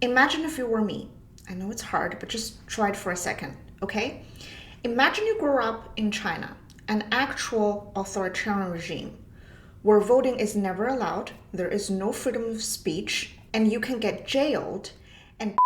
Imagine if you were me. I know it's hard, but just try it for a second, okay? Imagine you grew up in China, an actual authoritarian regime, where voting is never allowed, there is no freedom of speech, and you can get jailed and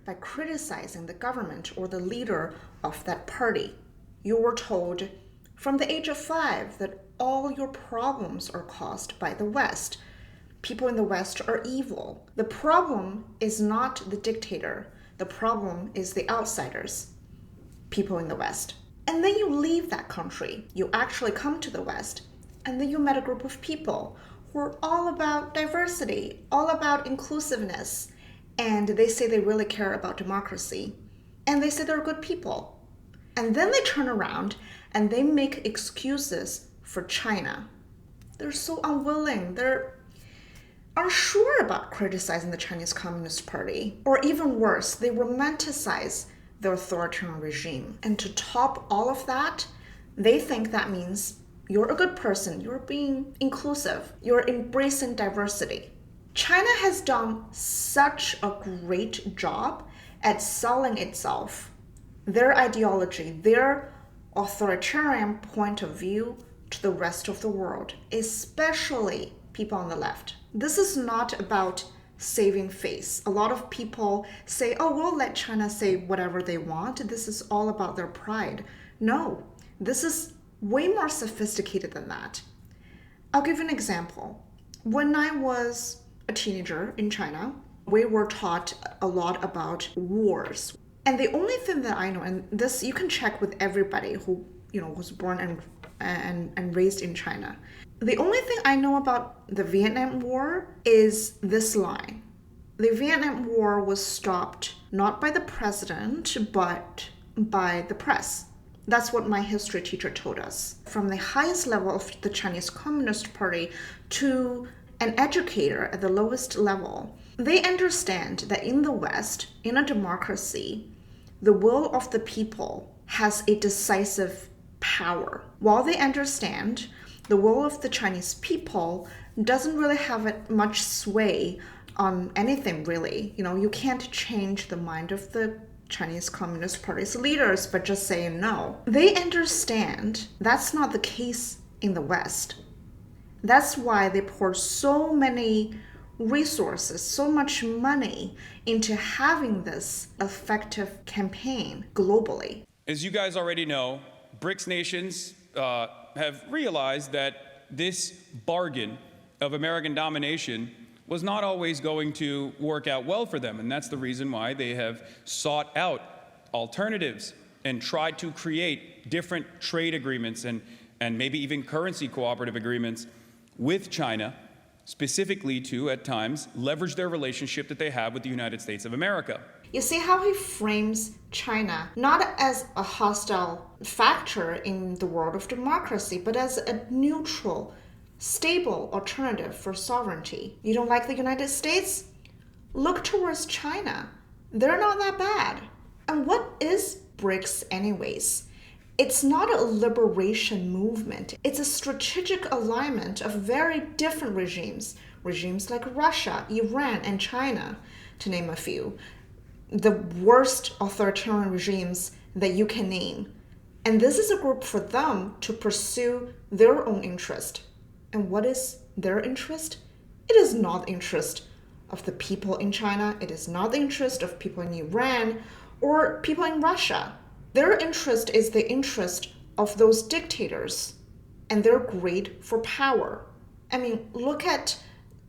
by criticizing the government or the leader of that party. You were told from the age of 5 that all your problems are caused by the West. People in the West are evil. The problem is not the dictator. The problem is the outsiders, people in the West. And then you leave that country. You actually come to the West, and then you met a group of people who are all about diversity, all about inclusiveness, and they say they really care about democracy, and they say they're good people. And then they turn around and they make excuses for China. They're so unwilling. They're unsure about criticizing the Chinese Communist Party. Or even worse, they romanticize the authoritarian regime. And to top all of that, they think that means you're a good person, you're being inclusive, you're embracing diversity. China has done such a great job at selling itself, their ideology, their authoritarian point of view to the rest of the world, especially people on the left. This is not about saving face. A lot of people say, oh, we'll let China say whatever they want. This is all about their pride. No, this is way more sophisticated than that. I'll give you an example. When I was a teenager in China, we were taught a lot about wars. And the only thing that I know, and this you can check with everybody who was born and raised in China. The only thing I know about the Vietnam War is this line. The Vietnam War was stopped not by the president, but by the press. That's what my history teacher told us. From the highest level of the Chinese Communist Party to an educator at the lowest level, they understand that in the West, in a democracy, the will of the people has a decisive power. While they understand the will of the Chinese people doesn't really have much sway on anything, really. You can't change the mind of the Chinese Communist Party's leaders by just saying no. They understand that's not the case in the West. That's why they pour so many resources, so much money into having this effective campaign globally. As you guys already know, BRICS nations have realized that this bargain of American domination was not always going to work out well for them. And that's the reason why they have sought out alternatives and tried to create different trade agreements and maybe even currency cooperative agreements with China, specifically to, at times, leverage their relationship that they have with the United States of America. You see how he frames China not as a hostile factor in the world of democracy, but as a neutral, stable alternative for sovereignty. You don't like the United States? Look towards China. They're not that bad. And what is BRICS anyways? It's not a liberation movement. It's a strategic alignment of very different regimes. Regimes like Russia, Iran, and China, to name a few. The worst authoritarian regimes that you can name. And this is a group for them to pursue their own interest. And what is their interest? It is not the interest of the people in China. It is not the interest of people in Iran or people in Russia. Their interest is the interest of those dictators and their greed for power. I mean, look at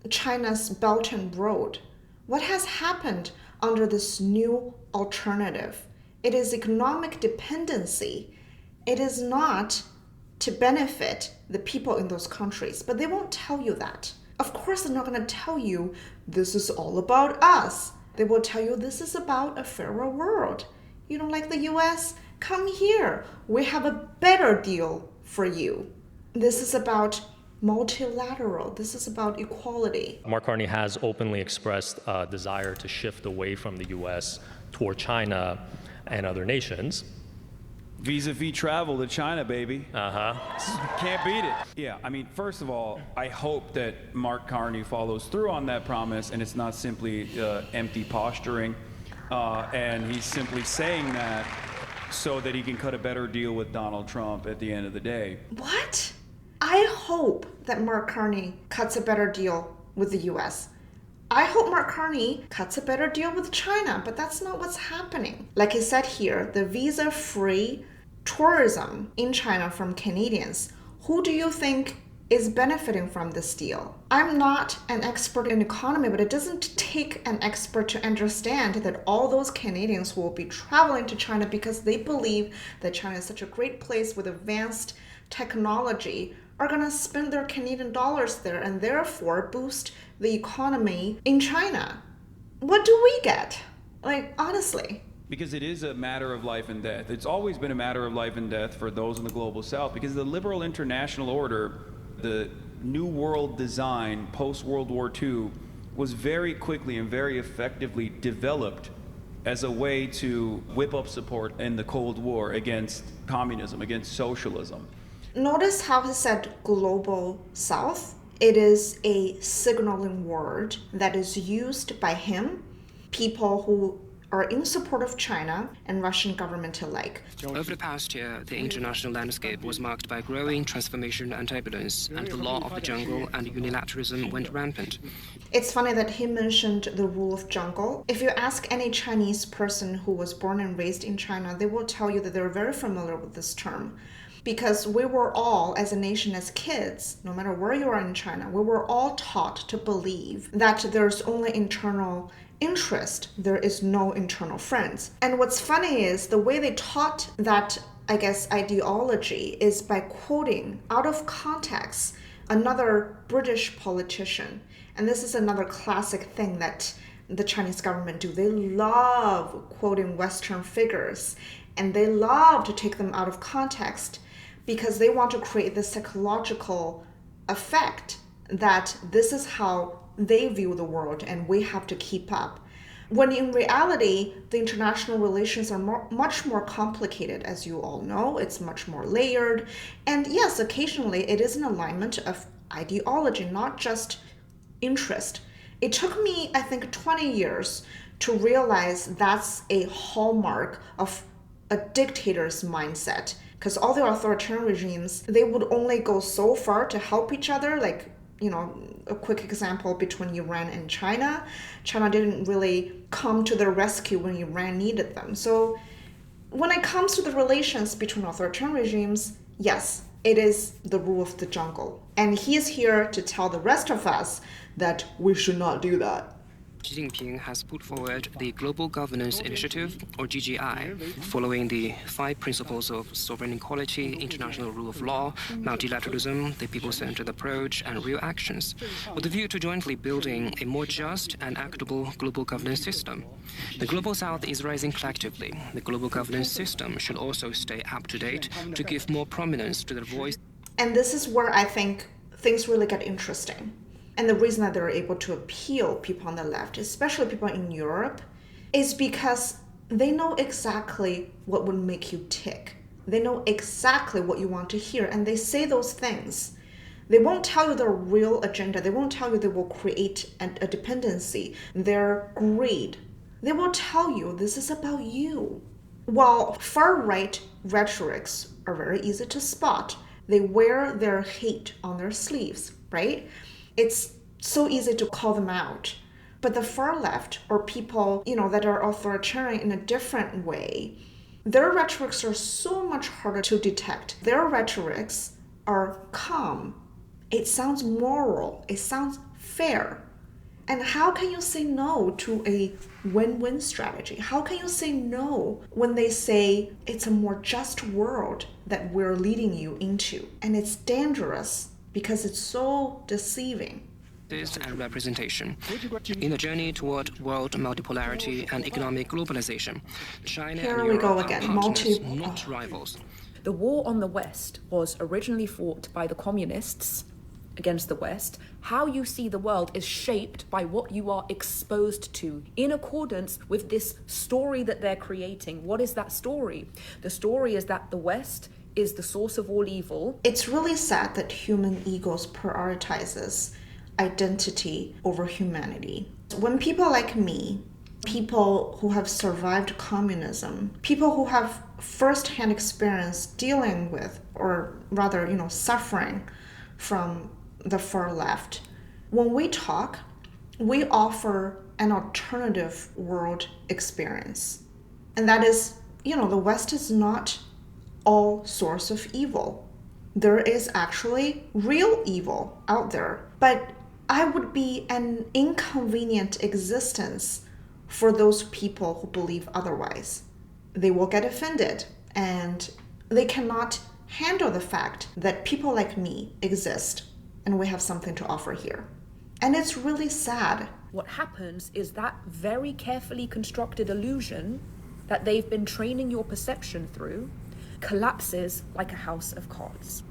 China's Belt and Road. What has happened under this new alternative? It is economic dependency. It is not to benefit the people in those countries, but they won't tell you that. Of course, they're not going to tell you this is all about us. They will tell you this is about a fairer world. You don't like the US? Come here. We have a better deal for you. This is about multilateral. This is about equality. Mark Carney has openly expressed a desire to shift away from the US toward China and other nations. Vis-a-vis travel to China, baby. Uh-huh. Can't beat it. Yeah, I mean, first of all, I hope that Mark Carney follows through on that promise and it's not simply empty posturing. And he's simply saying that so that he can cut a better deal with Donald Trump at the end of the day. What? I hope that Mark Carney cuts a better deal with the US. I hope Mark Carney cuts a better deal with China, but that's not what's happening. Like I said here, the visa-free tourism in China from Canadians. Who do you think is benefiting from this deal? I'm not an expert in economy, but it doesn't take an expert to understand that all those Canadians who will be traveling to China because they believe that China is such a great place with advanced technology are going to spend their Canadian dollars there and therefore boost the economy in China. What do we get? Like, honestly. Because it is a matter of life and death. It's always been a matter of life and death for those in the global south because the liberal international order, the new world design post-World War II, was very quickly and very effectively developed as a way to whip up support in the Cold War against communism, against socialism. Notice how he said global south. It is a signaling word that is used by him, people who are in support of China and Russian government alike. Over the past year, the international landscape was marked by growing transformation and turbulence, and the law of the jungle and unilateralism went rampant. It's funny that he mentioned the rule of jungle. If you ask any Chinese person who was born and raised in China, they will tell you that they're very familiar with this term. Because we were all, as a nation, as kids, no matter where you are in China, we were all taught to believe that there's only internal interest, there is no internal friends. And what's funny is the way they taught that, I guess, ideology is by quoting out of context another British politician. And this is another classic thing that the Chinese government do. They love quoting Western figures and they love to take them out of context because they want to create this psychological effect that this is how they view the world and we have to keep up. When in reality, the international relations are much more complicated, as you all know. It's much more layered. And yes, occasionally it is an alignment of ideology, not just interest. It took me, I think, 20 years to realize that's a hallmark of a dictator's mindset. Because all the authoritarian regimes, they would only go so far to help each other, like, a quick example between Iran and China. China didn't really come to their rescue when Iran needed them. So when it comes to the relations between authoritarian regimes, yes, it is the rule of the jungle. And he is here to tell the rest of us that we should not do that. Xi Jinping has put forward the Global Governance Initiative, or GGI, following the 5 principles of sovereign equality, international rule of law, multilateralism, the people-centered approach, and real actions, with a view to jointly building a more just and equitable global governance system. The Global South is rising collectively. The global governance system should also stay up to date to give more prominence to the voice. And this is where I think things really get interesting. And the reason that they're able to appeal people on the left, especially people in Europe, is because they know exactly what would make you tick. They know exactly what you want to hear, and they say those things. They won't tell you their real agenda. They won't tell you they will create a dependency, their greed. They will tell you this is about you. While far-right rhetorics are very easy to spot, they wear their hate on their sleeves, right? It's so easy to call them out. But the far left, or people, that are authoritarian in a different way, their rhetorics are so much harder to detect. Their rhetorics are calm. It sounds moral. It sounds fair. And how can you say no to a win-win strategy? How can you say no when they say it's a more just world that we're leading you into? And it's dangerous because it's so deceiving. And representation. In the journey toward world multipolarity and economic globalization, China and Europe are partners, not rivals. The war on the West was originally fought by the communists against the West. How you see the world is shaped by what you are exposed to in accordance with this story that they're creating. What is that story? The story is that the West is the source of all evil. It's really sad that human egos prioritizes identity over humanity. When people like me, people who have survived communism, people who have first-hand experience dealing with, or rather, suffering from the far left, when we talk, we offer an alternative world experience. And that is, the West is not all source of evil. There is actually real evil out there. But I would be an inconvenient existence for those people who believe otherwise. They will get offended, and they cannot handle the fact that people like me exist and we have something to offer here. And it's really sad. What happens is that very carefully constructed illusion that they've been training your perception through collapses like a house of cards.